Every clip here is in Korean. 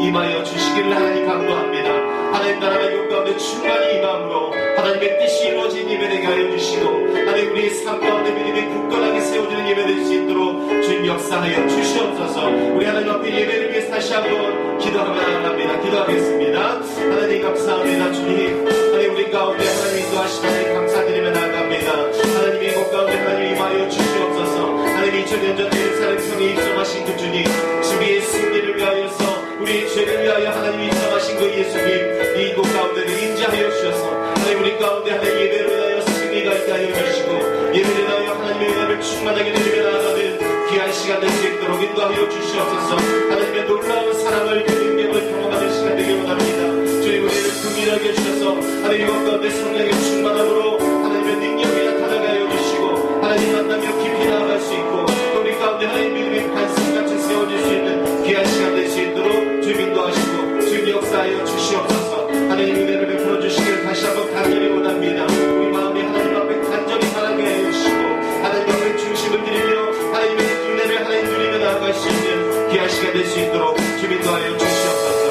임하여 주시기를 하나님 간구합니다. 하나님 나라가 이 가운데 충만히 임함으로 하나님의 뜻이 이루어진 예배 되게 하여 주시고 하나님 우리의 삶 가운데 믿음이 굳건하게 세워지는 예배 될 수 있도록 주님 역사하여 주시옵소서. 우리 하나님 앞에 예배를 위해서 다시 한번 기도합니다. 기도하겠습니다. 하나님 감사합니다. 주님 하나님 우리 가운데 하나님 인도하시는 하나님 감사드리며 나아갑니다. 하나님 이곳 가운데 하나님 임하여 주시옵소서. 하나님 2000년 전 예루살렘 성에 입성하신 그 주님 주의 승리를 위하여서 우리의 죄를 위하여 하나님이 입성하신 그 예수님 이곳 가운데를 인지하여 주셔서 하나님 우리 가운데 하나님 예배를 위하여 승리가 있게 하여 주시고 예배를 위하여 하나님의 은혜를 충만하게 누리며 나아가는 귀한 시간 될 수 있도록 인도하여 주시옵소서. 하나님의 놀라운 사랑을 그 능력을 경험하는 시간 되길 원합니다. 주님 우리를 긍휼하게 해주셔서 하나님 이곳 가운데 성령의 충만함으로 하나님의 능력이 나타나게 하여 주시고 하나님 만나며 깊이 나아갈 수 있고 우리 가운데 하나님 믿음의 반석같이 세워질 수 있는 귀한 시간 될 수 있도록 주님 인도하시고 주님 역사하여 주시옵소서. 하나님 은혜를 베풀어 주시기를 다시 한번 간절히 원합니다. 우리 마음이 하나님 앞에 간절히 사랑해 하여 주시고 하나님 앞에 중심을 드리며 하나님의 은혜를 하나님 누리며 나아갈 수 있는 귀한 시간 될 수 있도록 주님 인도하여 주시옵소서.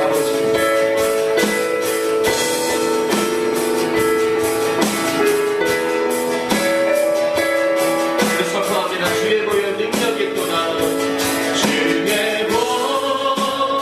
아버지 주의 보혈 능력이 있구나. 주의 보혈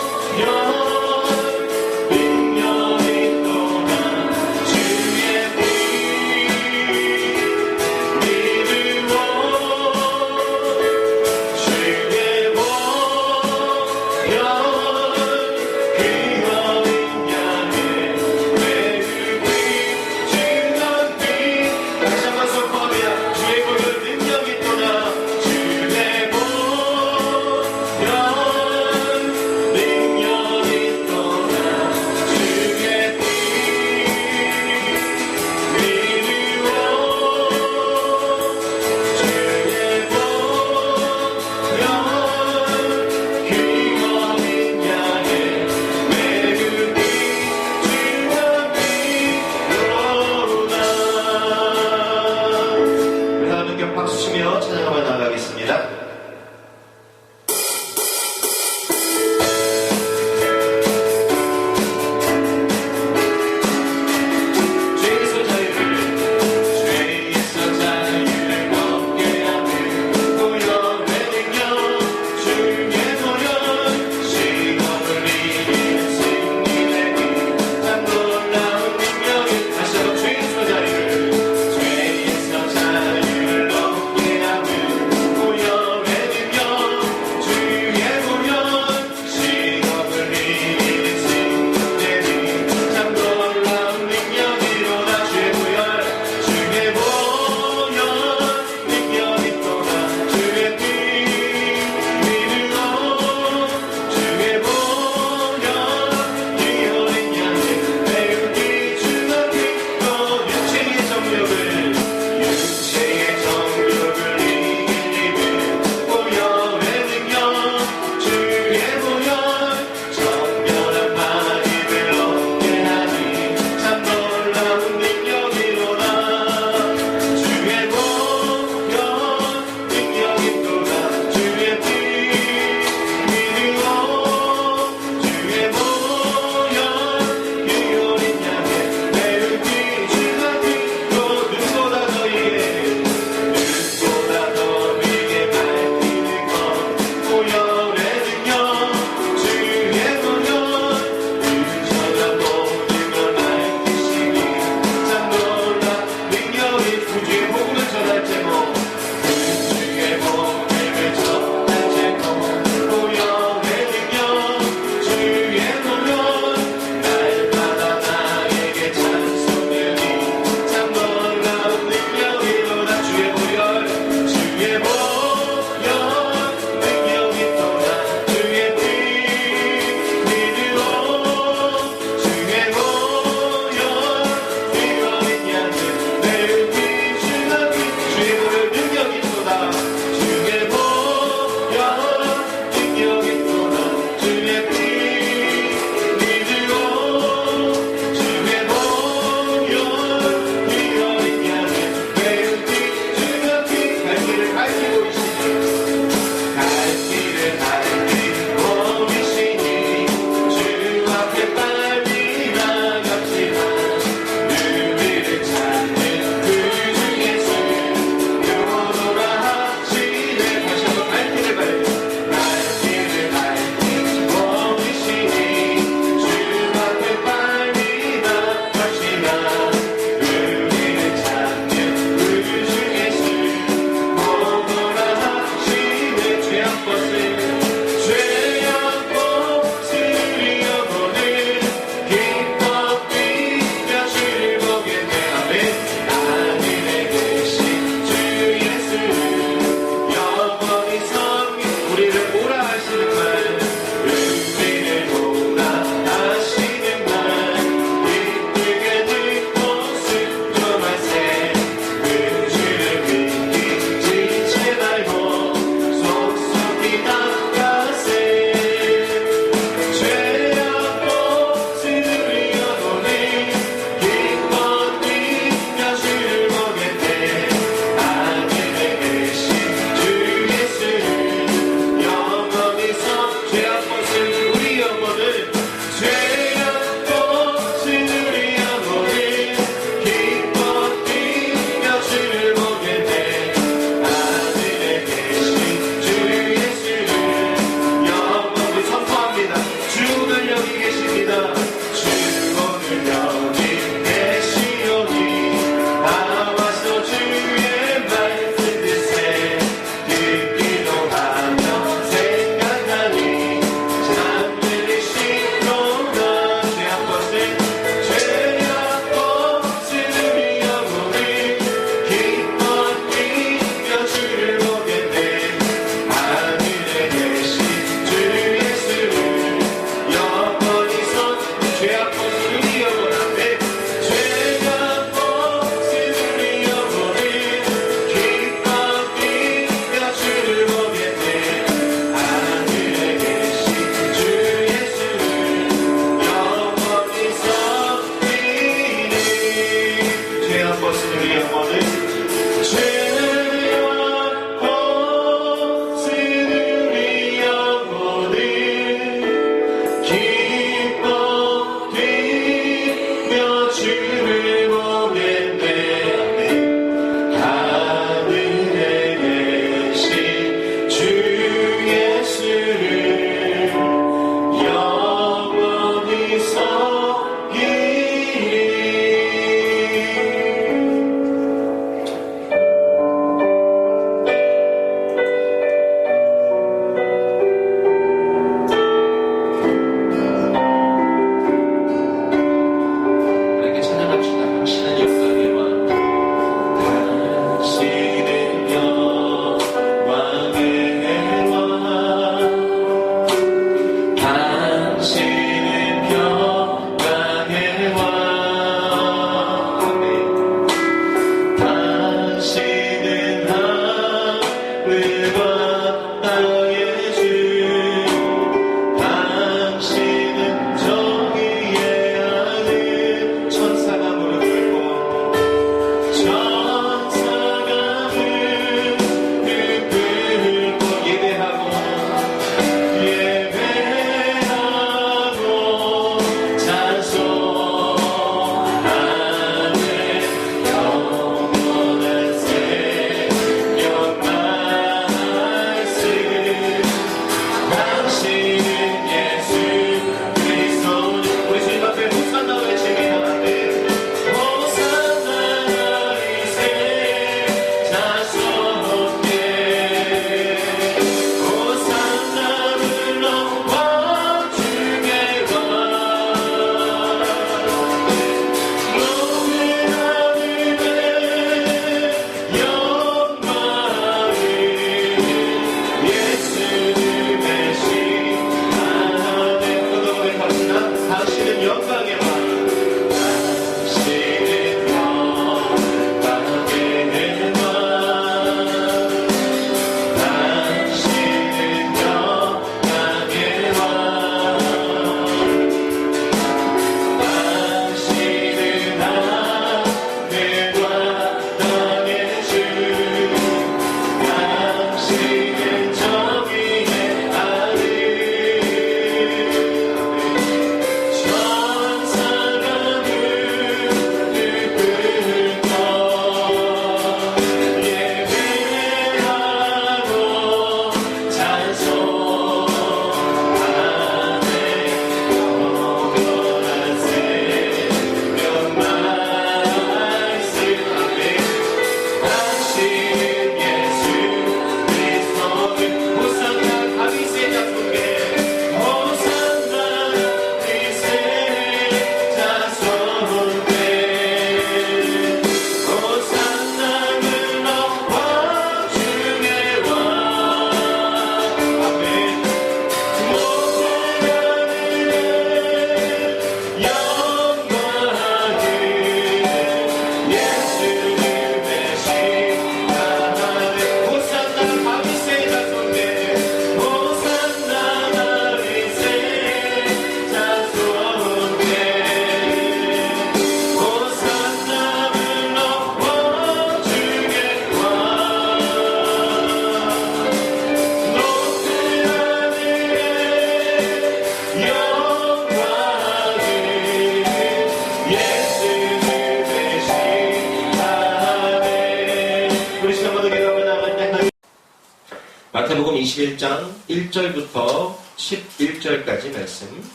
마태복음 21장 1절부터 11절까지 말씀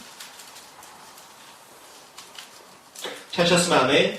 찾으셨으면 아멘.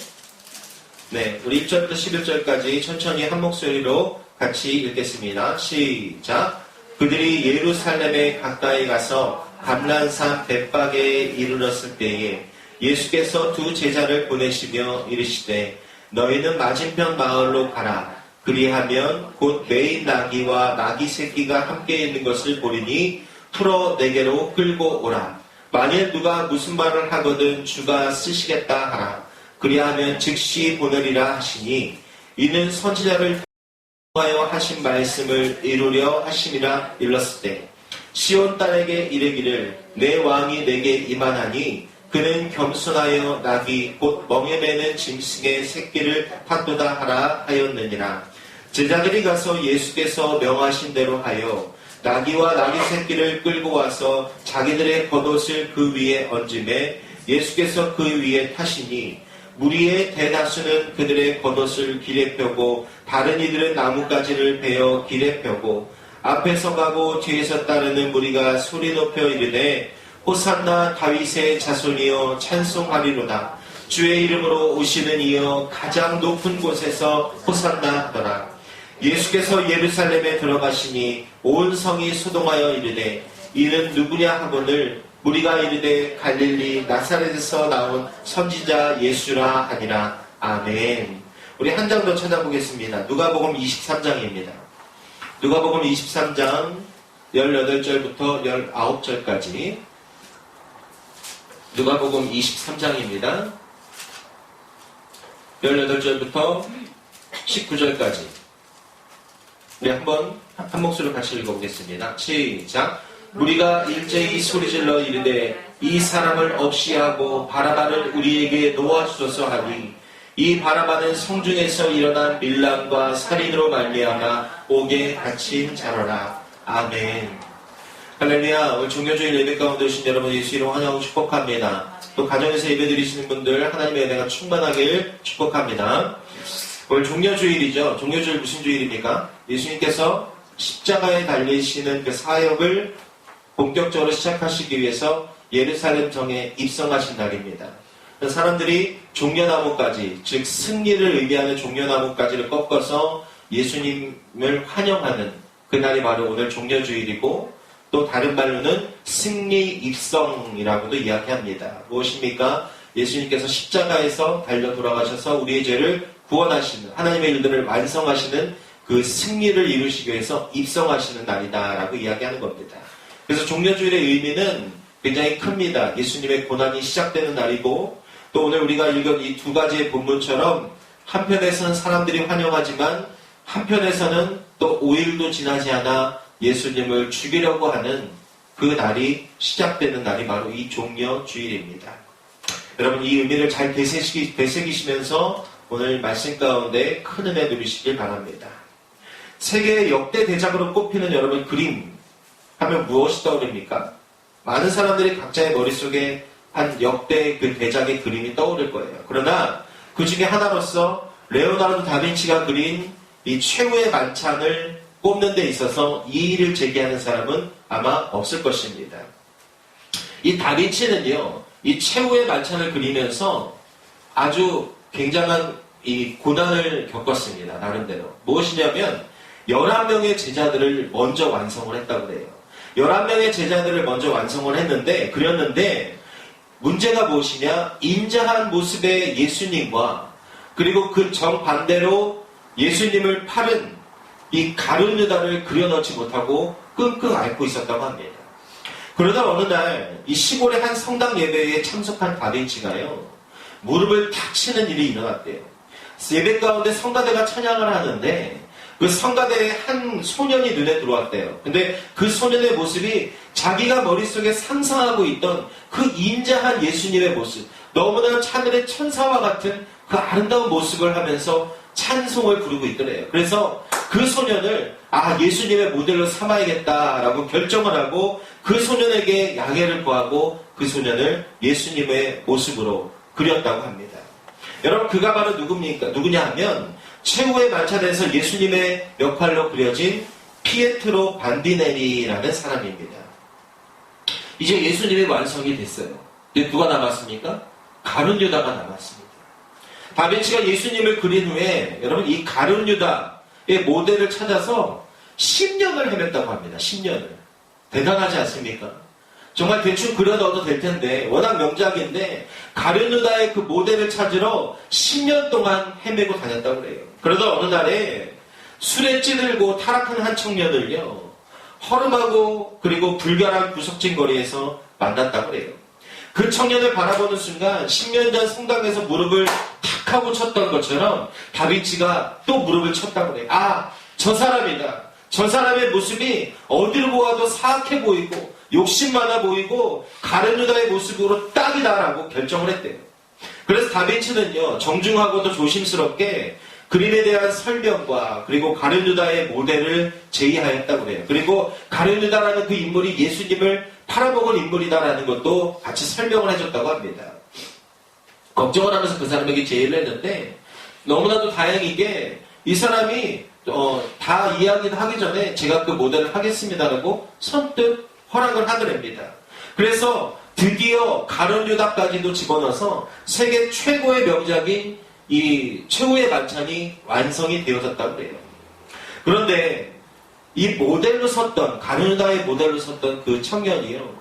네, 우리 1절부터 11절까지 천천히 한 목소리로 같이 읽겠습니다. 시작. 그들이 예루살렘에 가까이 가서 감람산 벳박에 이르렀을 때에 예수께서 두 제자를 보내시며 이르시되 너희는 맞은편 마을로 가라. 그리하면 곧 매인 나귀와 나귀 새끼가 함께 있는 것을 보리니 풀어 내게로 끌고 오라. 만일 누가 무슨 말을 하거든 주가 쓰시겠다 하라. 그리하면 즉시 보내리라 하시니 이는 선지자를 통하여 하신 말씀을 이루려 하심이라 일렀을 때 시온 딸에게 이르기를 내 왕이 내게 임하나니 그는 겸손하여 나귀 곧 멍에 매는 짐승의 새끼를 탔도다 하라 하였느니라. 제자들이 가서 예수께서 명하신 대로 하여 나귀와 나귀 새끼를 끌고 와서 자기들의 겉옷을 그 위에 얹음에 예수께서 그 위에 타시니 무리의 대다수는 그들의 겉옷을 길에 펴고 다른 이들은 나뭇가지를 베어 길에 펴고 앞에서 가고 뒤에서 따르는 무리가 소리 높여 이르되 호산나 다윗의 자손이여 찬송하리로다. 주의 이름으로 오시는 이여 가장 높은 곳에서 호산나 하더라. 예수께서 예루살렘에 들어가시니 온 성이 소동하여 이르되 이는 누구냐 하거늘 무리가 이르되 갈릴리 나사렛에서 나온 선지자 예수라 하니라. 아멘. 우리 한 장 더 찾아보겠습니다. 누가복음 23장입니다. 누가복음 23장 18절부터 19절까지 누가복음 23장입니다. 18절부터 19절까지 우리 한번 한 목소리로 같이 읽어보겠습니다. 시작. 우리가 일제히 소리질러 이르되 이 사람을 없이 하고 바라바를 우리에게 놓아주소서 하니 이 바라바는 성중에서 일어난 밀람과 살인으로 말미암아 옥에 갇힌 자로라. 아멘. 할렐루야. 오늘 종료주일 예배 가운데 오신 여러분 예수 이름 환영하고 축복합니다. 또 가정에서 예배 드리시는 분들 하나님의 은혜가 충만하길 축복합니다. 오늘 종료주일이죠. 종료주일 무슨 주일입니까? 예수님께서 십자가에 달리시는 그 사역을 본격적으로 시작하시기 위해서 예루살렘 성에 입성하신 날입니다. 사람들이 종려나무까지, 즉 승리를 의미하는 종려나무까지를 꺾어서 예수님을 환영하는 그날이 바로 오늘 종려주일이고, 또 다른 말로는 승리 입성이라고도 이야기합니다. 무엇입니까? 예수님께서 십자가에서 달려 돌아가셔서 우리의 죄를 구원하시는, 하나님의 일들을 완성하시는 그 승리를 이루시기 위해서 입성하시는 날이다라고 이야기하는 겁니다. 그래서 종려주일의 의미는 굉장히 큽니다. 예수님의 고난이 시작되는 날이고, 또 오늘 우리가 읽은 이 두 가지의 본문처럼 한편에서는 사람들이 환영하지만 한편에서는 또 5일도 지나지 않아 예수님을 죽이려고 하는 그 날이 시작되는 날이 바로 이 종려주일입니다. 여러분, 이 의미를 잘 되새기시면서 오늘 말씀 가운데 큰 은혜 누리시길 바랍니다. 세계의 역대 대작으로 꼽히는 여러분 그림 하면 무엇이 떠오릅니까? 많은 사람들이 각자의 머릿속에 한 역대 그 대작의 그림이 떠오를 거예요. 그러나 그 중에 하나로서 레오나르도 다빈치가 그린 이 최후의 만찬을 꼽는 데 있어서 이의를 제기하는 사람은 아마 없을 것입니다. 이 다빈치는요, 이 최후의 만찬을 그리면서 아주 굉장한 이 고난을 겪었습니다. 나름대로. 무엇이냐면 11명의 제자들을 먼저 완성을 했다고 해요. 11명의 제자들을 먼저 완성을 그렸는데 문제가 무엇이냐? 인자한 모습의 예수님과 그리고 그 정반대로 예수님을 팔은 이 가룟 유다를 그려넣지 못하고 끙끙 앓고 있었다고 합니다. 그러다 어느 날 이 시골의 한 성당 예배에 참석한 다빈치가요, 무릎을 탁 치는 일이 일어났대요. 예배 가운데 성가대가 찬양을 하는데 그 성가대에 한 소년이 눈에 들어왔대요. 근데 그 소년의 모습이 자기가 머릿속에 상상하고 있던 그 인자한 예수님의 모습, 너무나 하늘의 천사와 같은 그 아름다운 모습을 하면서 찬송을 부르고 있더래요. 그래서 그 소년을 예수님의 모델로 삼아야겠다라고 결정을 하고 그 소년에게 양해를 구하고 그 소년을 예수님의 모습으로 그렸다고 합니다. 여러분, 그가 바로 누구냐 하면 최후의 만찬에서 예수님의 역할로 그려진 피에트로 반디넬리라는 사람입니다. 이제 예수님의 완성이 됐어요. 근데 누가 남았습니까? 가룟 유다가 남았습니다. 다빈치가 예수님을 그린 후에 여러분 이 가룟 유다의 모델을 찾아서 10년을 헤맸다고 합니다. 10년을. 대단하지 않습니까? 정말 대충 그려 넣어도 될 텐데 워낙 명작인데 가룟 유다의 그 모델을 찾으러 10년 동안 헤매고 다녔다고 그래요. 그러다 어느 날에 술에 찌들고 타락한 한 청년을요, 허름하고 그리고 불결한 구석진 거리에서 만났다고 그래요. 그 청년을 바라보는 순간 10년 전 성당에서 무릎을 탁 하고 쳤던 것처럼 다빈치가 또 무릎을 쳤다고 그래요. 저 사람이다. 저 사람의 모습이 어디를 보아도 사악해 보이고 욕심 많아 보이고 가룟 유다의 모습으로 딱이다라고 결정을 했대요. 그래서 다빈치는요, 정중하고도 조심스럽게 그림에 대한 설명과 그리고 가룟 유다의 모델을 제의하였다고 해요. 그리고 가룟 유다라는 그 인물이 예수님을 팔아먹은 인물이다라는 것도 같이 설명을 해줬다고 합니다. 걱정을 하면서 그 사람에게 제의를 했는데 너무나도 다행이게 이 사람이 다 이야기를 하기 전에 제가 그 모델을 하겠습니다라고 선뜻 허락을 하더랍니다. 그래서 드디어 가룟 유다까지도 집어넣어서 세계 최고의 명작인 이 최후의 만찬이 완성이 되어졌다고 해요. 그런데 이 모델로 섰던, 가룟 유다의 모델로 섰던 그 청년이요,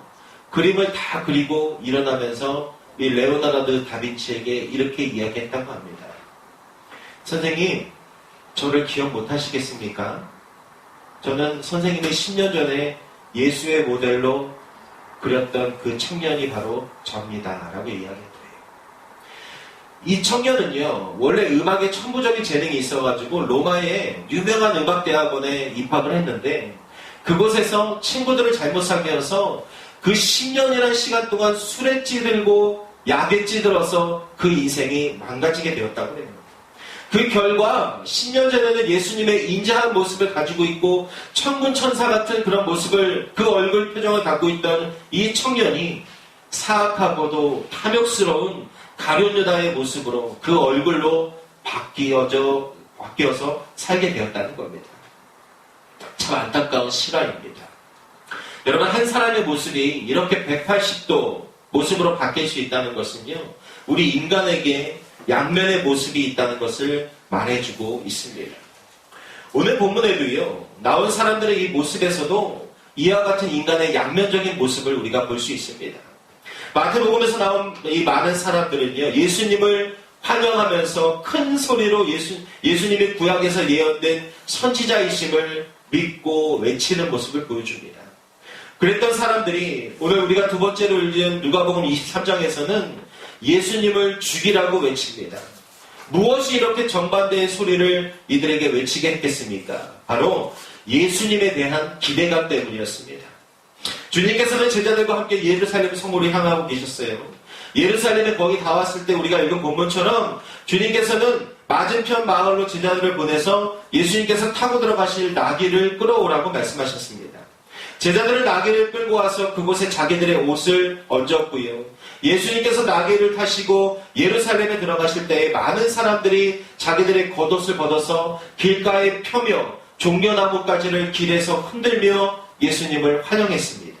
그림을 다 그리고 일어나면서 이 레오나르도 다빈치에게 이렇게 이야기했다고 합니다. 선생님, 저를 기억 못 하시겠습니까? 저는 선생님이 10년 전에 예수의 모델로 그렸던 그 청년이 바로 접니다. 라고 이야기했대요. 이 청년은요, 원래 음악에 천부적인 재능이 있어가지고 로마의 유명한 음악대학원에 입학을 했는데 그곳에서 친구들을 잘못 사귀어서 그 10년이라는 시간 동안 술에 찌들고 약에 찌들어서 그 인생이 망가지게 되었다고 해요. 그 결과 10년 전에는 예수님의 인자한 모습을 가지고 있고 천군천사 같은 그런 모습을, 그 얼굴 표정을 갖고 있던 이 청년이 사악하고도 탐욕스러운 가룟 유다의 모습으로 그 얼굴로 바뀌어서 살게 되었다는 겁니다. 참 안타까운 실화입니다. 여러분, 한 사람의 모습이 이렇게 180도 모습으로 바뀔 수 있다는 것은요, 우리 인간에게 양면의 모습이 있다는 것을 말해주고 있습니다. 오늘 본문에도요, 나온 사람들의 이 모습에서도 이와 같은 인간의 양면적인 모습을 우리가 볼 수 있습니다. 마태복음에서 나온 이 많은 사람들은요, 예수님을 환영하면서 큰 소리로 예수님의 구약에서 예언된 선지자이심을 믿고 외치는 모습을 보여줍니다. 그랬던 사람들이 오늘 우리가 두 번째로 읽은 누가복음 23장에서는 예수님을 죽이라고 외칩니다. 무엇이 이렇게 정반대의 소리를 이들에게 외치게 했겠습니까? 바로 예수님에 대한 기대감 때문이었습니다. 주님께서는 제자들과 함께 예루살렘 성으로 향하고 계셨어요. 예루살렘에 거의 다 왔을 때 우리가 읽은 본문처럼 주님께서는 맞은편 마을로 제자들을 보내서 예수님께서 타고 들어가실 나귀를 끌어오라고 말씀하셨습니다. 제자들은 나귀를 끌고 와서 그곳에 자기들의 옷을 얹었고요. 예수님께서 나귀를 타시고 예루살렘에 들어가실 때에 많은 사람들이 자기들의 겉옷을 벗어서 길가에 펴며 종려나무가지를 길에서 흔들며 예수님을 환영했습니다.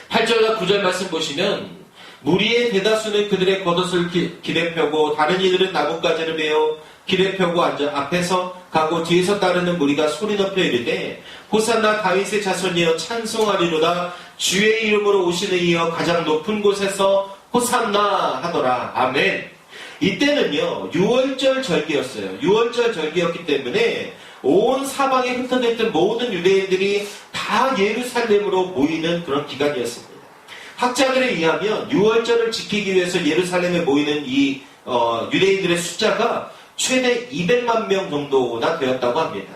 8절과 9절 말씀 보시면 무리의 대다수는 그들의 겉옷을 길에 펴고 다른 이들은 나뭇가지를 베어 길에 펴고 앉아 앞에서 가고 뒤에서 따르는 무리가 소리 높여 이르되 호산나 다윗의 자손이여 찬송하리로다 주의 이름으로 오시는 이여 가장 높은 곳에서 호산나 하더라. 아멘. 이때는요 6월절 절기였어요. 6월절 절기였기 때문에 온 사방에 흩어졌던 모든 유대인들이 다 예루살렘으로 모이는 그런 기간이었습니다. 학자들에 의하면 6월절을 지키기 위해서 예루살렘에 모이는 이 유대인들의 숫자가 최대 200만 명 정도나 되었다고 합니다.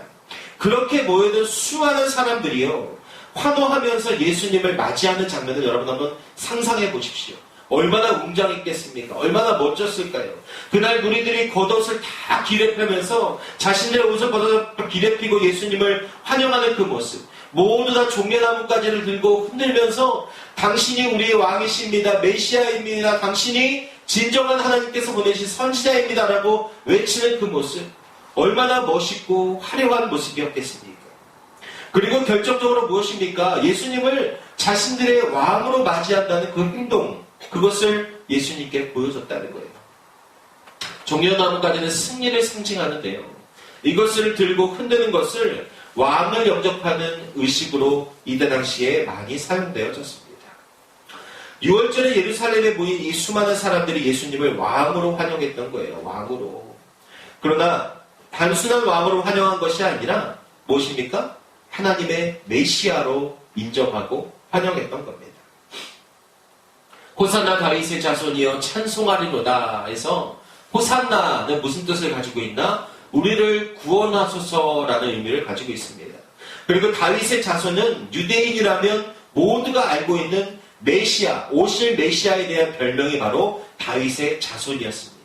그렇게 모여든 수많은 사람들이요 환호하면서 예수님을 맞이하는 장면을 여러분 한번 상상해 보십시오. 얼마나 웅장했겠습니까? 얼마나 멋졌을까요? 그날 무리들이 겉옷을 다 길에 펴면서 자신들의 옷을 벗어서 길에 피고 예수님을 환영하는 그 모습, 모두 다 종려나무가지를 들고 흔들면서 당신이 우리의 왕이십니다. 메시아입니다. 당신이 진정한 하나님께서 보내신 선지자입니다. 라고 외치는 그 모습, 얼마나 멋있고 화려한 모습이었겠습니까? 그리고 결정적으로 무엇입니까? 예수님을 자신들의 왕으로 맞이한다는 그 행동, 그것을 예수님께 보여줬다는 거예요. 종려나무가지는 승리를 상징하는데요. 이것을 들고 흔드는 것을 왕을 영접하는 의식으로 이때 당시에 많이 사용되어졌습니다. 6월절에 예루살렘에 모인 이 수많은 사람들이 예수님을 왕으로 환영했던 거예요. 왕으로. 그러나 단순한 왕으로 환영한 것이 아니라 무엇입니까? 하나님의 메시아로 인정하고 환영했던 겁니다. 호산나 다윗의 자손이여 찬송하리로다 해서 호산나는 무슨 뜻을 가지고 있나? 우리를 구원하소서라는 의미를 가지고 있습니다. 그리고 다윗의 자손은 유대인이라면 모두가 알고 있는 메시아, 오실 메시아에 대한 별명이 바로 다윗의 자손이었습니다.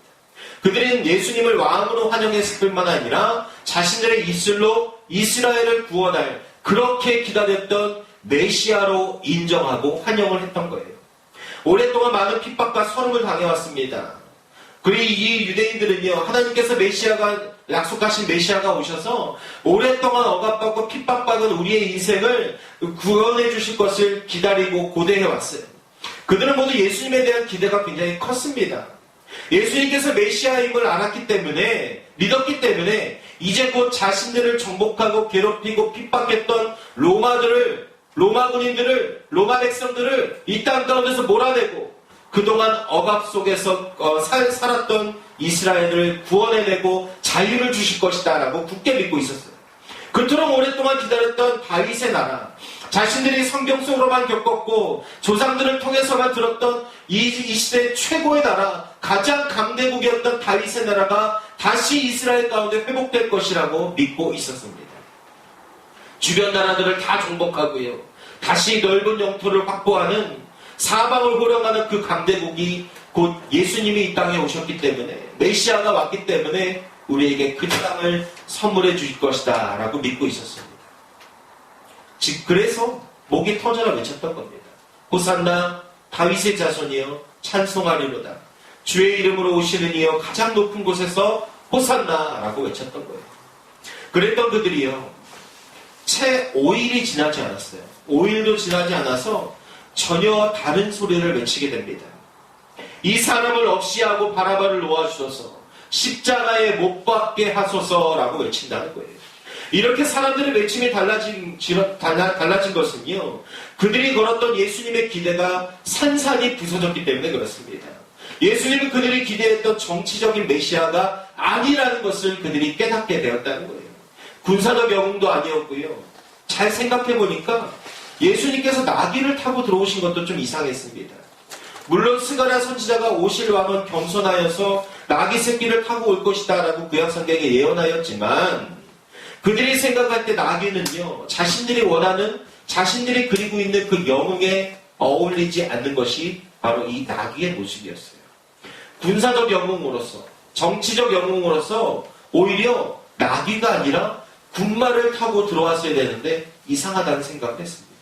그들은 예수님을 왕으로 환영했을 뿐만 아니라 자신들의 입술로 이스라엘을 구원할 그렇게 기다렸던 메시아로 인정하고 환영을 했던 거예요. 오랫동안 많은 핍박과 서름을 당해왔습니다. 그리고 이 유대인들은요, 하나님께서 약속하신 메시아가 오셔서 오랫동안 억압받고 핍박받은 우리의 인생을 구원해 주실 것을 기다리고 고대해왔어요. 그들은 모두 예수님에 대한 기대가 굉장히 컸습니다. 예수님께서 메시아임을 알았기 때문에, 믿었기 때문에 이제 곧 자신들을 정복하고 괴롭히고 핍박했던 로마 군인들을, 로마 백성들을 이 땅 가운데서 몰아내고 그동안 억압 속에서 살았던 이스라엘을 구원해내고 자유를 주실 것이다 라고 굳게 믿고 있었어요. 그토록 오랫동안 기다렸던 다윗의 나라, 자신들이 성경 속으로만 겪었고 조상들을 통해서만 들었던 이 시대 최고의 나라, 가장 강대국이었던 다윗의 나라가 다시 이스라엘 가운데 회복될 것이라고 믿고 있었습니다. 주변 나라들을 다 정복하고요, 다시 넓은 영토를 확보하는 사방을 호령하는 그 강대국이 곧 예수님이 이 땅에 오셨기 때문에, 메시아가 왔기 때문에 우리에게 그 땅을 선물해 주실 것이다 라고 믿고 있었습니다. 즉 그래서 목이 터져라 외쳤던 겁니다. 호산나 다윗의 자손이여 찬송하리로다. 주의 이름으로 오시는 이여 가장 높은 곳에서 호산나 라고 외쳤던 거예요. 그랬던 그들이요, 채 5일이 지나지 않았어요. 5일도 지나지 않아서 전혀 다른 소리를 외치게 됩니다. 이 사람을 없이하고 바라바를 놓아주소서, 십자가에 못 박게 하소서라고 외친다는 거예요. 이렇게 사람들의 외침이 달라진 것은요, 그들이 걸었던 예수님의 기대가 산산이 부서졌기 때문에 그렇습니다. 예수님은 그들이 기대했던 정치적인 메시아가 아니라는 것을 그들이 깨닫게 되었다는 거예요. 군사적 영웅도 아니었고요. 잘 생각해보니까 예수님께서 나귀를 타고 들어오신 것도 좀 이상했습니다. 물론 스가랴 선지자가 오실 왕은 겸손하여서 나귀 새끼를 타고 올 것이다 라고 구약성경에 예언하였지만, 그들이 생각할 때 나귀는요, 자신들이 원하는, 자신들이 그리고 있는 그 영웅에 어울리지 않는 것이 바로 이 나귀의 모습이었어요. 군사적 영웅으로서, 정치적 영웅으로서 오히려 나귀가 아니라 군마를 타고 들어왔어야 되는데 이상하다는 생각을 했습니다.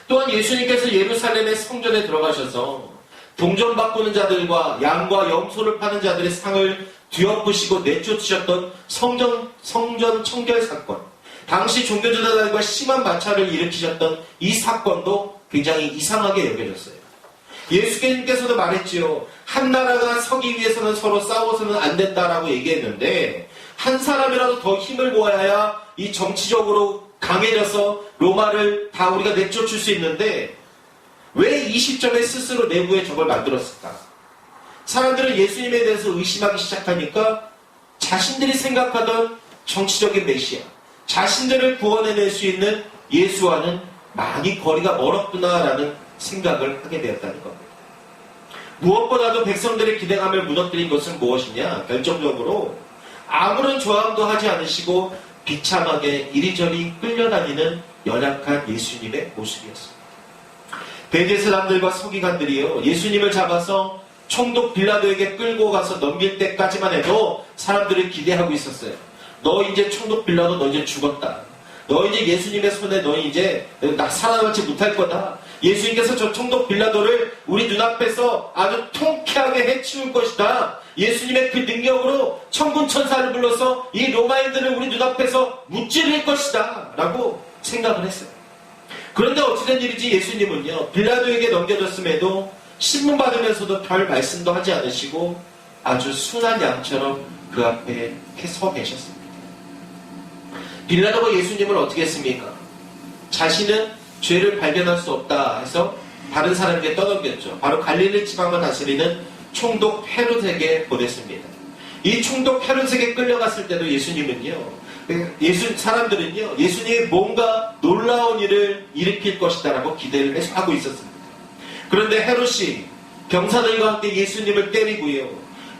또한 예수님께서 예루살렘의 성전에 들어가셔서 동전 바꾸는 자들과 양과 염소를 파는 자들의 상을 뒤엎으시고 내쫓으셨던 성전 청결 사건, 당시 종교지도자들과 심한 마찰을 일으키셨던 이 사건도 굉장히 이상하게 여겨졌어요. 예수님께서도 말했지요. 한 나라가 서기 위해서는 서로 싸워서는 안 된다라고 얘기했는데, 한 사람이라도 더 힘을 모아야 이 정치적으로 강해져서 로마를 다 우리가 내쫓을 수 있는데, 왜 이 시점에 스스로 내부에 적을 만들었을까? 사람들은 예수님에 대해서 의심하기 시작하니까 자신들이 생각하던 정치적인 메시아, 자신들을 구원해낼 수 있는 예수와는 많이 거리가 멀었구나라는 생각을 하게 되었다는 겁니다. 무엇보다도 백성들의 기대감을 무너뜨린 것은 무엇이냐? 결정적으로 아무런 저항도 하지 않으시고 비참하게 이리저리 끌려다니는 연약한 예수님의 모습이었습니다. 대제 사람들과 서기관들이요, 예수님을 잡아서 총독 빌라도에게 끌고 가서 넘길 때까지만 해도 사람들을 기대하고 있었어요. 너 이제 총독 빌라도 너 이제 죽었다. 너 이제 예수님의 손에 너 이제 살아남지 못할 거다. 예수님께서 저 총독 빌라도를 우리 눈앞에서 아주 통쾌하게 해치울 것이다. 예수님의 그 능력으로 천군 천사를 불러서 이 로마인들을 우리 눈앞에서 무찌를 것이다 라고 생각을 했어요. 그런데 어찌된 일이지 예수님은요, 빌라도에게 넘겨졌음에도 신문 받으면서도 별 말씀도 하지 않으시고 아주 순한 양처럼 그 앞에 서 계셨습니다. 빌라도가 예수님을 어떻게 했습니까? 자신은 죄를 발견할 수 없다 해서 다른 사람에게 떠넘겼죠. 바로 갈릴리 지방을 다스리는 총독 헤롯에게 보냈습니다. 이 총독 헤롯에게 끌려갔을 때도 예수님은요, 사람들은요, 예수님이 뭔가 놀라운 일을 일으킬 것이다라고 기대를 하고 있었습니다. 그런데 헤롯이 병사들과 함께 예수님을 때리고요,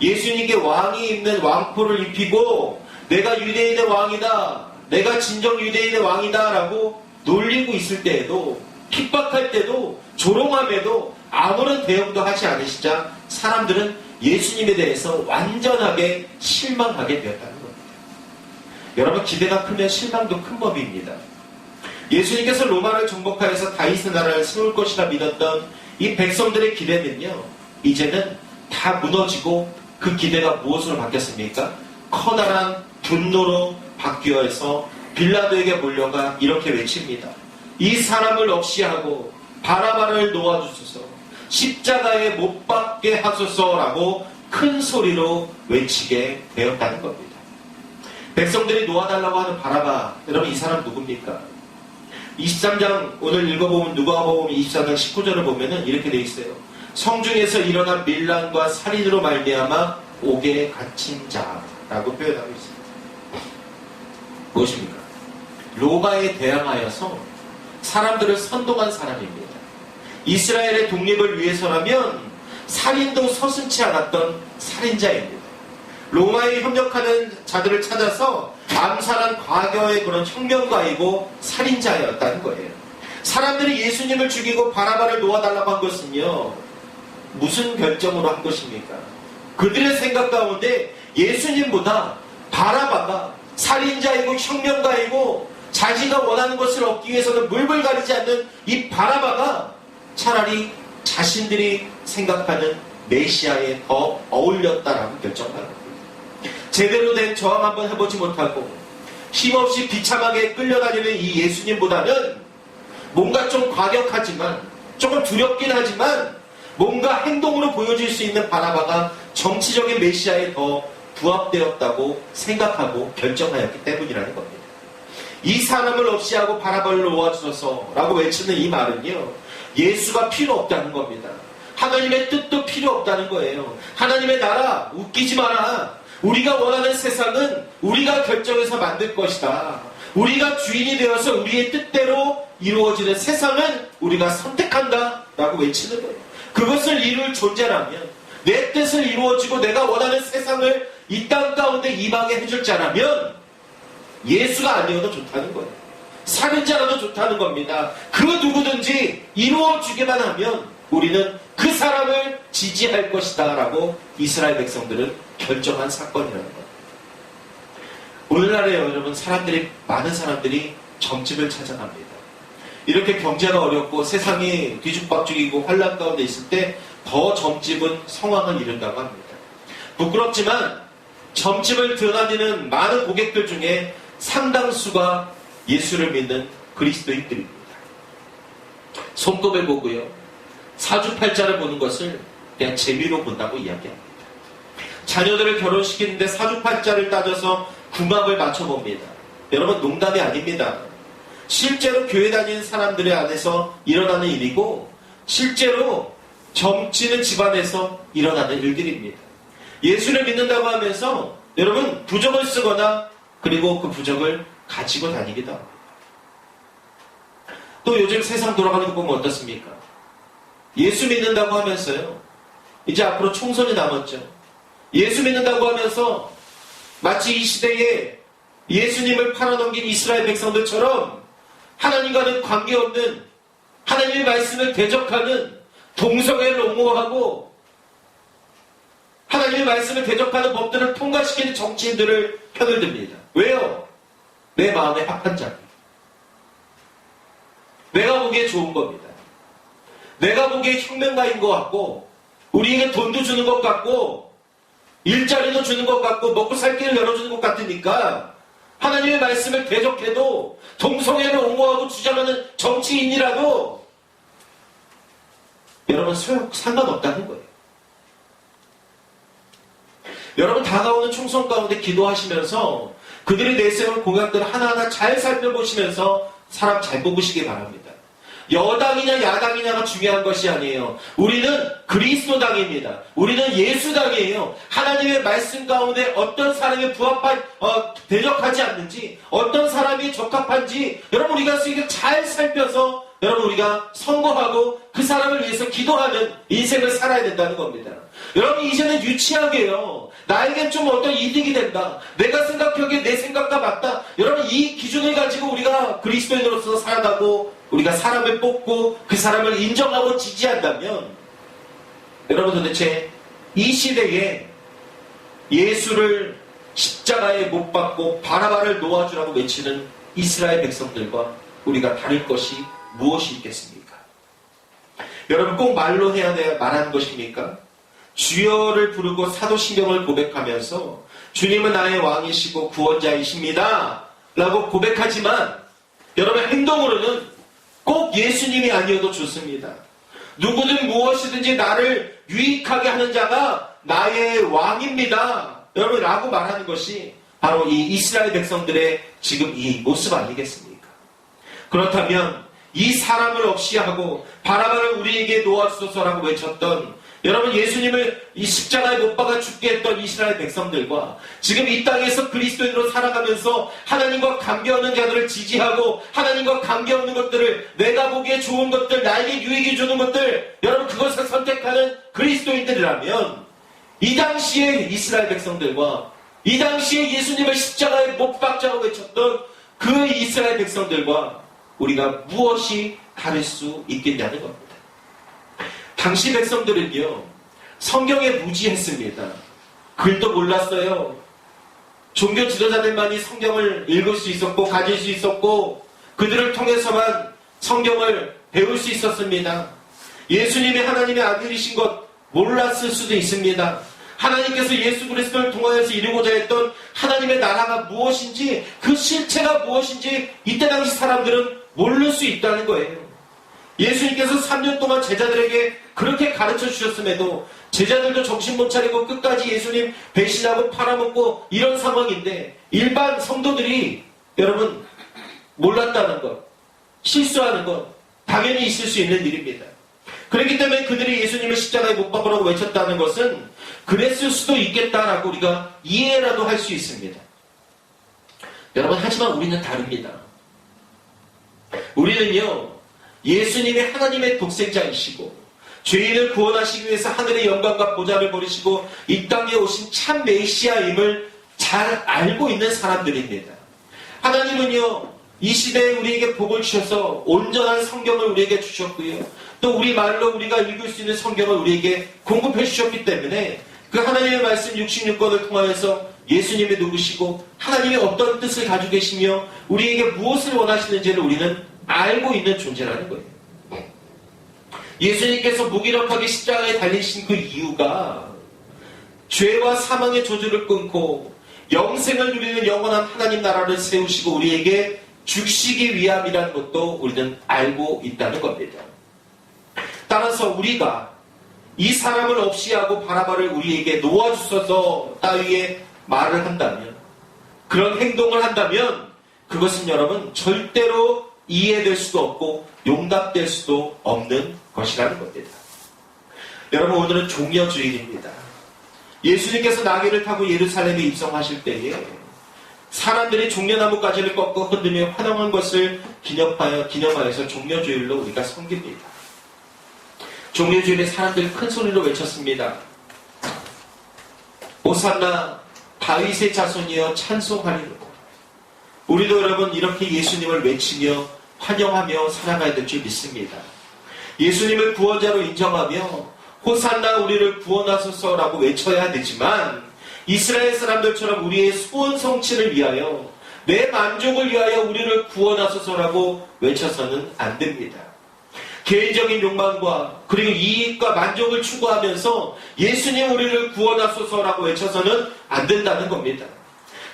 예수님께 왕이 입는 왕포를 입히고 내가 유대인의 왕이다, 내가 진정 유대인의 왕이다 라고 놀리고 있을 때에도, 핍박할 때도, 조롱함에도 아무런 대응도 하지 않으시자 사람들은 예수님에 대해서 완전하게 실망하게 되었다는 겁니다. 여러분, 기대가 크면 실망도 큰 법입니다. 예수님께서 로마를 정복하여서 다윗의 나라를 세울 것이라 믿었던 이 백성들의 기대는요, 이제는 다 무너지고 그 기대가 무엇으로 바뀌었습니까? 커다란 분노로 바뀌어서 빌라도에게 몰려가 이렇게 외칩니다. 이 사람을 억시하고 바라바를 놓아주소서, 십자가에 못 박게 하소서라고 큰 소리로 외치게 되었다는 겁니다. 백성들이 놓아달라고 하는 바라바, 여러분 이 사람 누굽니까? 23장 오늘 읽어보면, 누가복음 24장 19절을 보면은 이렇게 돼 있어요. 성중에서 일어난 밀란과 살인으로 말미암아 옥에 갇힌 자라고 표현하고 있습니다. 무엇입니까? 로마에 대항하여서 사람들을 선동한 사람입니다. 이스라엘의 독립을 위해서라면 살인도 서슴지 않았던 살인자입니다. 로마에 협력하는 자들을 찾아서 암살한 과거의 그런 혁명가이고 살인자였다는 거예요. 사람들이 예수님을 죽이고 바라바를 놓아달라고 한 것은요, 무슨 결정으로 한 것입니까? 그들의 생각 가운데 예수님보다 바라바가 살인자이고 혁명가이고 자기가 원하는 것을 얻기 위해서는 물불 가리지 않는 이 바라바가 차라리 자신들이 생각하는 메시아에 더 어울렸다라고 결정하는 겁니다. 제대로 된 저항 한번 해보지 못하고 힘없이 비참하게 끌려다니는 이 예수님보다는 뭔가 좀 과격하지만 조금 두렵긴 하지만 뭔가 행동으로 보여줄 수 있는 바나바가 정치적인 메시아에 더 부합되었다고 생각하고 결정하였기 때문이라는 겁니다. 이 사람을 없이 하고 바나바를 놓아주소서 라고 외치는 이 말은요, 예수가 필요 없다는 겁니다. 하나님의 뜻도 필요 없다는 거예요. 하나님의 나라 웃기지 마라. 우리가 원하는 세상은 우리가 결정해서 만들 것이다. 우리가 주인이 되어서 우리의 뜻대로 이루어지는 세상은 우리가 선택한다 라고 외치는 거예요. 그것을 이룰 존재라면, 내 뜻을 이루어지고 내가 원하는 세상을 이 땅 가운데 임하게 해줄 자라면 예수가 아니어도 좋다는 거예요. 살인자라도 좋다는 겁니다. 그 누구든지 이루어주기만 하면 우리는 그 사람을 지지할 것이다 라고 이스라엘 백성들은 결정한 사건이라는 거예요. 오늘날에 여러분, 많은 사람들이 점집을 찾아갑니다. 이렇게 경제가 어렵고 세상이 뒤죽박죽이고 환란 가운데 있을 때 더 점집은 성황을 이룬다고 합니다. 부끄럽지만 점집을 드나드는 많은 고객들 중에 상당수가 예수를 믿는 그리스도인들입니다. 손금을 보고요, 사주팔자를 보는 것을 그냥 재미로 본다고 이야기합니다. 자녀들을 결혼시키는데 사주팔자를 따져서 궁합을 맞춰봅니다. 여러분, 농담이 아닙니다. 실제로 교회 다니는 사람들의 안에서 일어나는 일이고 실제로 점치는 집안에서 일어나는 일들입니다. 예수를 믿는다고 하면서 여러분 부적을 쓰거나 그리고 그 부적을 가지고 다니기도 합니다. 또 요즘 세상 돌아가는 거 보면 어떻습니까? 예수 믿는다고 하면서요, 이제 앞으로 총선이 남았죠. 예수 믿는다고 하면서 마치 이 시대에 예수님을 팔아넘긴 이스라엘 백성들처럼 하나님과는 관계없는, 하나님의 말씀을 대적하는, 동성애를 옹호하고 하나님의 말씀을 대적하는 법들을 통과시키는 정치인들을 편을 듭니다. 왜요? 내 마음에 합한 자기, 내가 보기에 좋은 겁니다. 내가 보기에 혁명가인 것 같고 우리에게 돈도 주는 것 같고 일자리도 주는 것 같고 먹고 살 길을 열어주는 것 같으니까 하나님의 말씀을 대적해도 동성애를 옹호하고 주장하는 정치인이라도 여러분 상관없다는 거예요. 여러분, 다가오는 총선 가운데 기도하시면서 그들이 내세운 공약들을 하나하나 잘 살펴보시면서 사람 잘 뽑으시기 바랍니다. 여당이냐 야당이냐가 중요한 것이 아니에요. 우리는 그리스도당입니다. 우리는 예수당이에요. 하나님의 말씀 가운데 어떤 사람이 대적하지 않는지, 어떤 사람이 적합한지 여러분 우리가 잘 살펴서 여러분 우리가 선거하고 그 사람을 위해서 기도하는 인생을 살아야 된다는 겁니다. 여러분, 이제는 유치하게요, 나에겐 좀 어떤 이득이 된다, 내가 생각하기에 내 생각과 맞다, 여러분 이 기준을 가지고 우리가 그리스도인으로서 살아가고 우리가 사람을 뽑고 그 사람을 인정하고 지지한다면 여러분 도대체 이 시대에 예수를 십자가에 못 박고 바나바를 놓아주라고 외치는 이스라엘 백성들과 우리가 다를 것이 무엇이 있겠습니까? 여러분, 꼭 말로 해야 말하는 것입니까? 주여를 부르고 사도신경을 고백하면서 주님은 나의 왕이시고 구원자이십니다 라고 고백하지만 여러분 행동으로는 꼭 예수님이 아니어도 좋습니다. 누구든 무엇이든지 나를 유익하게 하는 자가 나의 왕입니다 여러분 라고 말하는 것이 바로 이 이스라엘 백성들의 지금 이 모습 아니겠습니까? 그렇다면 이 사람을 없이 하고 바나바를 우리에게 놓아주소서라고 외쳤던, 여러분 예수님을 이 십자가에 못 박아 죽게 했던 이스라엘 백성들과 지금 이 땅에서 그리스도인으로 살아가면서 하나님과 관계없는 자들을 지지하고 하나님과 관계없는 것들을, 내가 보기에 좋은 것들, 나에게 유익이 주는 것들, 여러분 그것을 선택하는 그리스도인들이라면 이 당시에 이스라엘 백성들과 이 당시에 예수님을 십자가에 못 박자고 외쳤던 그 이스라엘 백성들과 우리가 무엇이 다를 수 있겠냐는 겁니다. 당시 백성들은요, 성경에 무지했습니다. 글도 몰랐어요. 종교 지도자들만이 성경을 읽을 수 있었고 가질 수 있었고 그들을 통해서만 성경을 배울 수 있었습니다. 예수님이 하나님의 아들이신 것 몰랐을 수도 있습니다. 하나님께서 예수 그리스도를 통하여서 이루고자 했던 하나님의 나라가 무엇인지, 그 실체가 무엇인지 이때 당시 사람들은 모를 수 있다는 거예요. 예수님께서 3년 동안 제자들에게 그렇게 가르쳐 주셨음에도 제자들도 정신 못 차리고 끝까지 예수님 배신하고 팔아먹고 이런 상황인데, 일반 성도들이 여러분 몰랐다는 것, 실수하는 것 당연히 있을 수 있는 일입니다. 그렇기 때문에 그들이 예수님을 십자가에 못 박으라고 외쳤다는 것은 그랬을 수도 있겠다라고 우리가 이해라도 할 수 있습니다. 여러분, 하지만 우리는 다릅니다. 우리는요, 예수님이 하나님의 독생자이시고 죄인을 구원하시기 위해서 하늘의 영광과 보좌를 버리시고 이 땅에 오신 참 메시아임을 잘 알고 있는 사람들입니다. 하나님은요, 이 시대에 우리에게 복을 주셔서 온전한 성경을 우리에게 주셨고요, 또 우리 말로 우리가 읽을 수 있는 성경을 우리에게 공급해 주셨기 때문에 그 하나님의 말씀 66권을 통하여서 예수님이 누구시고 하나님이 어떤 뜻을 가지고 계시며 우리에게 무엇을 원하시는지를 우리는 알고 있는 존재라는 거예요. 예수님께서 무기력하게 십자가에 달리신 그 이유가 죄와 사망의 저주를 끊고 영생을 누리는 영원한 하나님 나라를 세우시고 우리에게 주시기 위함이라는 것도 우리는 알고 있다는 겁니다. 따라서 우리가 이 사람을 없이 하고 바라바를 우리에게 놓아주셔서 따위의 말을 한다면, 그런 행동을 한다면 그것은 여러분 절대로 이해될 수도 없고 용납될 수도 없는 것이라는 겁니다. 여러분, 오늘은 종려주일입니다. 예수님께서 나귀를 타고 예루살렘에 입성하실 때에 사람들이 종려나무 가지를 꺾고 흔들며 환영한 것을 기념하여서 종려주일로 우리가 섬깁니다. 종려주일에 사람들이 큰 소리로 외쳤습니다. 호산나 다윗의 자손이여 찬송하리로다. 우리도 여러분 이렇게 예수님을 외치며 환영하며 살아가야 될 줄 믿습니다. 예수님을 구원자로 인정하며 호산나 우리를 구원하소서라고 외쳐야 되지만, 이스라엘 사람들처럼 우리의 소원 성취를 위하여, 내 만족을 위하여 우리를 구원하소서라고 외쳐서는 안 됩니다. 개인적인 욕망과 그리고 이익과 만족을 추구하면서 예수님 우리를 구원하소서라고 외쳐서는 안 된다는 겁니다.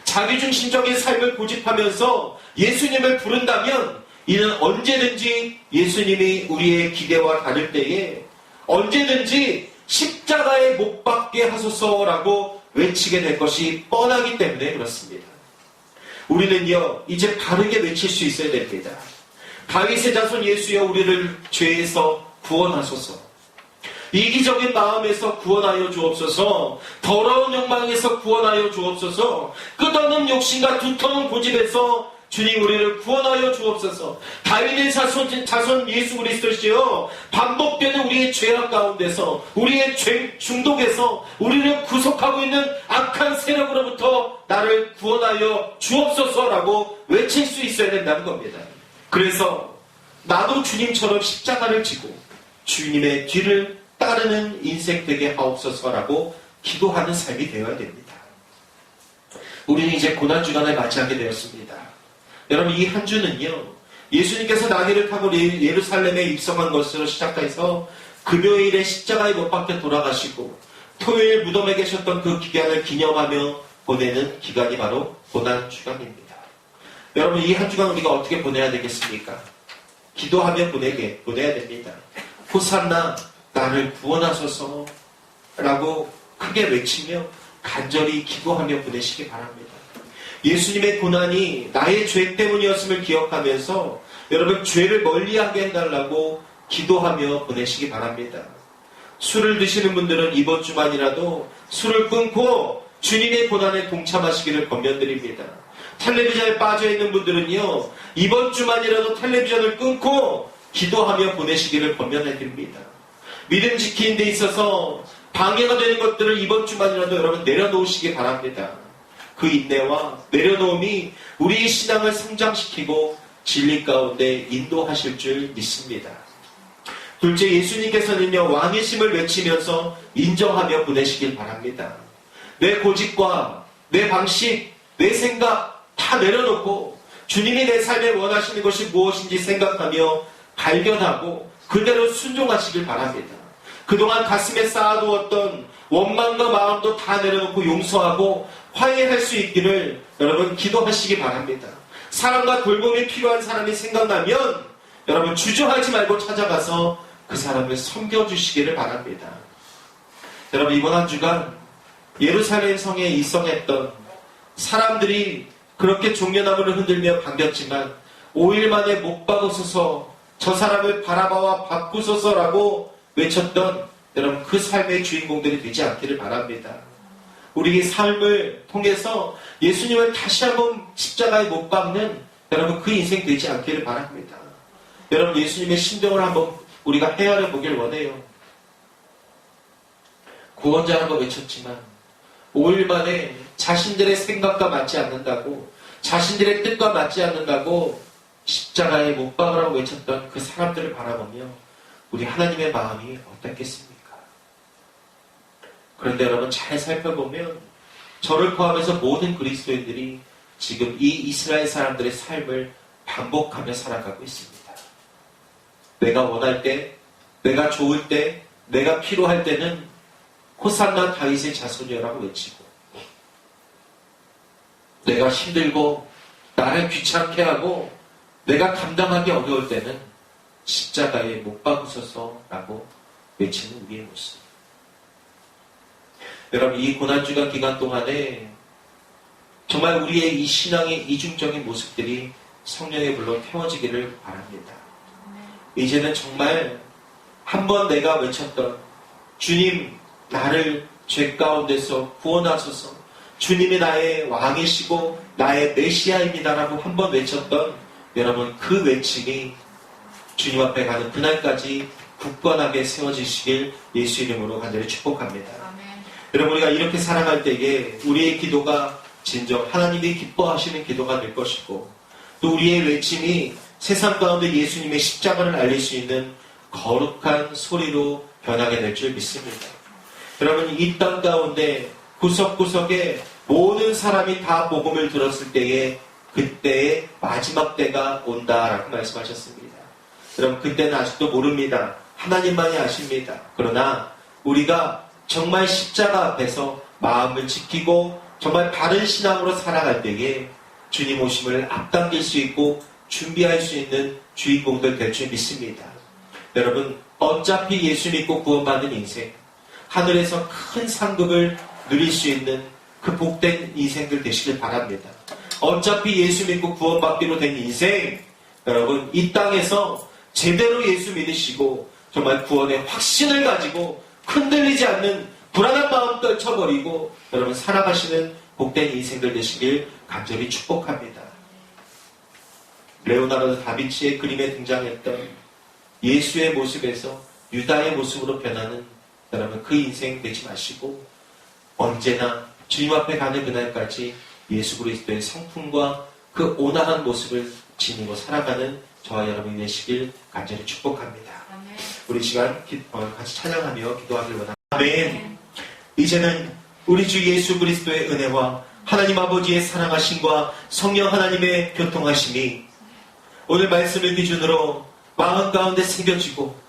자기중심적인 삶을 고집하면서 예수님을 부른다면 이는 언제든지 예수님이 우리의 기대와 다를 때에 언제든지 십자가에 못 박게 하소서라고 외치게 될 것이 뻔하기 때문에 그렇습니다. 우리는요, 이제 바르게 외칠 수 있어야 됩니다. 다윗의 자손 예수여 우리를 죄에서 구원하소서. 이기적인 마음에서 구원하여 주옵소서. 더러운 욕망에서 구원하여 주옵소서. 끝없는 욕심과 두터운 고집에서 주님 우리를 구원하여 주옵소서. 다윗의 자손 예수 그리스도시여 반복되는 우리의 죄악 가운데서, 우리의 죄 중독에서 우리를 구속하고 있는 악한 세력으로부터 나를 구원하여 주옵소서라고 외칠 수 있어야 된다는 겁니다. 그래서 나도 주님처럼 십자가를 지고 주님의 뒤를 따르는 인생 되게 하옵소서라고 기도하는 삶이 되어야 됩니다. 우리는 이제 고난주간을 맞이하게 되었습니다. 여러분, 이 한 주는요, 예수님께서 나귀를 타고 예루살렘에 입성한 것으로 시작해서 금요일에 십자가에 못 박혀 돌아가시고 토요일 무덤에 계셨던 그 기간을 기념하며 보내는 기간이 바로 고난주간입니다. 여러분, 이 한 주간 우리가 어떻게 보내야 되겠습니까? 기도하며 보내야 됩니다. 호산나 나를 구원하소서 라고 크게 외치며 간절히 기도하며 보내시기 바랍니다. 예수님의 고난이 나의 죄 때문이었음을 기억하면서 여러분 죄를 멀리하게 해달라고 기도하며 보내시기 바랍니다. 술을 드시는 분들은 이번 주만이라도 술을 끊고 주님의 고난에 동참하시기를 권면드립니다. 텔레비전에 빠져있는 분들은요, 이번 주만이라도 텔레비전을 끊고 기도하며 보내시기를 권면해드립니다. 믿음 지키는 데 있어서 방해가 되는 것들을 이번 주만이라도 여러분 내려놓으시기 바랍니다. 그 인내와 내려놓음이 우리의 신앙을 성장시키고 진리 가운데 인도하실 줄 믿습니다. 둘째, 예수님께서는요, 왕이심을 외치면서 인정하며 보내시길 바랍니다. 내 고집과 내 방식, 내 생각 다 내려놓고 주님이 내 삶에 원하시는 것이 무엇인지 생각하며 발견하고 그대로 순종하시길 바랍니다. 그동안 가슴에 쌓아두었던 원망과 마음도 다 내려놓고 용서하고 화해할 수 있기를 여러분 기도하시기 바랍니다. 사랑과 돌봄이 필요한 사람이 생각나면 여러분 주저하지 말고 찾아가서 그 사람을 섬겨주시기를 바랍니다. 여러분 이번 한 주간 예루살렘 성에 입성했던 사람들이 그렇게 종려나무를 흔들며 반겼지만 5일 만에 못 박으소서, 저 사람을 바라바와 바꾸소서라고 외쳤던 여러분 그 삶의 주인공들이 되지 않기를 바랍니다. 우리의 삶을 통해서 예수님을 다시 한번 십자가에 못 박는 여러분 그 인생 되지 않기를 바랍니다. 여러분 예수님의 심정을 한번 우리가 헤아려 보길 원해요. 구원자라고 외쳤지만 5일 만에 자신들의 생각과 맞지 않는다고, 자신들의 뜻과 맞지 않는다고 십자가에 못 박으라고 외쳤던 그 사람들을 바라보며 우리 하나님의 마음이 어떻겠습니까? 그런데 여러분 잘 살펴보면 저를 포함해서 모든 그리스도인들이 지금 이 이스라엘 사람들의 삶을 반복하며 살아가고 있습니다. 내가 원할 때, 내가 좋을 때, 내가 필요할 때는 호산나 다윗의 자손이라고 외치고, 내가 힘들고 나를 귀찮게 하고 내가 감당하기 어려울 때는 십자가에 못 박으소서라고 외치는 우리의 모습. 여러분 이 고난주간 기간 동안에 정말 우리의 이 신앙의 이중적인 모습들이 성령의 불로 태워지기를 바랍니다. 이제는 정말 한번 내가 외쳤던 주님 나를 죄 가운데서 구원하소서, 주님이 나의 왕이시고 나의 메시아입니다라고 한번 외쳤던 여러분 그 외침이 주님 앞에 가는 그날까지 굳건하게 세워지시길 예수 이름으로 간절히 축복합니다. 아멘. 여러분 우리가 이렇게 살아갈 때에 우리의 기도가 진정 하나님이 기뻐하시는 기도가 될 것이고, 또 우리의 외침이 세상 가운데 예수님의 십자가를 알릴 수 있는 거룩한 소리로 변하게 될 줄 믿습니다. 여러분 이 땅 가운데 구석구석에 모든 사람이 다 복음을 들었을 때에 그때의 마지막 때가 온다라고 말씀하셨습니다. 여러분 그때는 아직도 모릅니다. 하나님만이 아십니다. 그러나 우리가 정말 십자가 앞에서 마음을 지키고 정말 바른 신앙으로 살아갈 때에 주님 오심을 앞당길 수 있고 준비할 수 있는 주인공들 될 줄 믿습니다. 여러분 어차피 예수 믿고 구원받은 인생, 하늘에서 큰 상급을 누릴 수 있는 그 복된 인생들 되시길 바랍니다. 어차피 예수 믿고 구원받기로 된 인생, 여러분 이 땅에서 제대로 예수 믿으시고 정말 구원의 확신을 가지고 흔들리지 않는 불안한 마음 떨쳐버리고 여러분 살아가시는 복된 인생들 되시길 간절히 축복합니다. 레오나르도 다빈치의 그림에 등장했던 예수의 모습에서 유다의 모습으로 변하는 여러분 그 인생 되지 마시고 언제나 주님 앞에 가는 그날까지 예수 그리스도의 성품과 그 온화한 모습을 지니고 살아가는 저와 여러분이 되시길 간절히 축복합니다. 아멘. 우리 시간 같이 찬양하며 기도하길 원합니다. 아멘. 이제는 우리 주 예수 그리스도의 은혜와 하나님 아버지의 사랑하심과 성령 하나님의 교통하심이 오늘 말씀을 기준으로 마음 가운데 새겨지고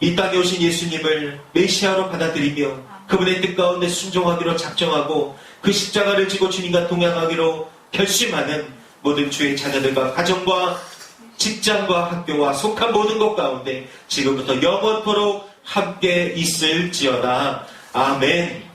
이 땅에 오신 예수님을 메시아로 받아들이며 그분의 뜻 가운데 순종하기로 작정하고 그 십자가를 지고 주님과 동행하기로 결심하는 모든 주의 자녀들과 가정과 직장과 학교와 속한 모든 것 가운데 지금부터 영원토록 함께 있을지어다. 아멘.